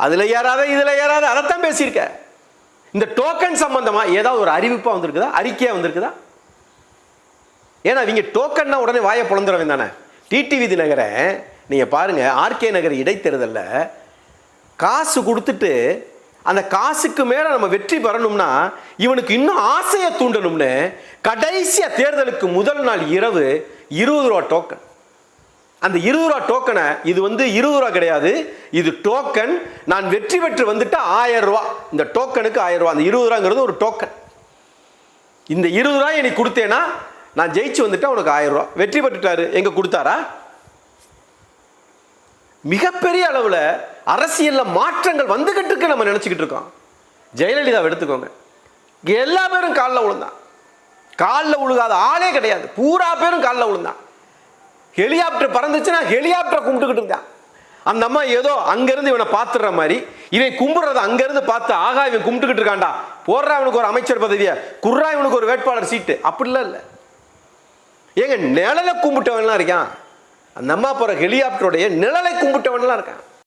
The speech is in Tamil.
அதுல ஏறாத இதுல ஏறாத அதைத்தான் பேசியிருக்க. இந்த டோக்கன் சம்பந்தமா ஏதாவது ஒரு அறிவிப்பா வந்திருக்குதா, அறிக்கையா வந்திருக்குதா? ஏன்னா இவங்க டோக்கன்னா உடனே வாயை பொழந்துறவன் தானே. டிடிவி தினகரன் நீங்க பாருங்க, ஆர்கே நகர் இடைத்தேர்தல்ல காசு கொடுத்துட்டு அந்த காசுக்கு மேல நம்ம வெற்றி பெறணும்னா இவனுக்கு இன்னும் ஆசையை தூண்டணும்னு கடைசியா தேர்தலுக்கு முதல் நாள் இரவு 20 ரூபா டோக்கன். அந்த 20 ரூபா டோக்கனை, இது 20 ரூபா கிடையாது, இது டோக்கன். நான் வெற்றி பெற்று வந்துட்டா 1000 ரூபா, இந்த டோக்கனுக்கு 1000 ரூபா. அந்த 20 ரூபாங்கிறது ஒரு டோக்கன். இந்த 20 ரூபாய் நீ கொடுத்தேன்னா நான் ஜெயிச்சு வந்துட்டா உனக்கு 1000 ரூபா. வெற்றி பெற்றுட்டாரு, எங்க கொடுத்தாரா? மிகப்பெரிய அளவுல அரசியல்ல மாற்றங்கள் வந்துகிட்டு இருக்கு நம்ம நினைச்சுக்கிட்டு இருக்கோம். ஜெயலலிதாவை எடுத்துக்கோங்க, எல்லா பேரும் காலில் விழுந்தான். காலில் விழுகாத ஆளே கிடையாது, பூரா பேரும் காலில் விழுந்தான். ஹெலிகாப்டர் பறந்துச்சுன்னா ஹெலிகாப்டரை கும்பிட்டுக்கிட்டு இருக்கான். அந்த அம்மா ஏதோ அங்கிருந்து இவனை பார்த்துடுற மாதிரி, இவன் கும்பிடுறத அங்கிருந்து பார்த்து ஆகா இவன் கும்பிட்டுக்கிட்டு இருக்காண்டா, போடுறா இவனுக்கு ஒரு அமைச்சர் பதவியை, குர்ரா இவனுக்கு ஒரு வேட்பாளர் சீட்டு, அப்படிலாம் இல்லை. ஏங்க நிழலை கும்பிட்டவன்லாம் இருக்கான். அந்த அம்மா போற ஹெலிகாப்டருடைய நிழலை கும்பிட்டவன்லாம் இருக்கான்.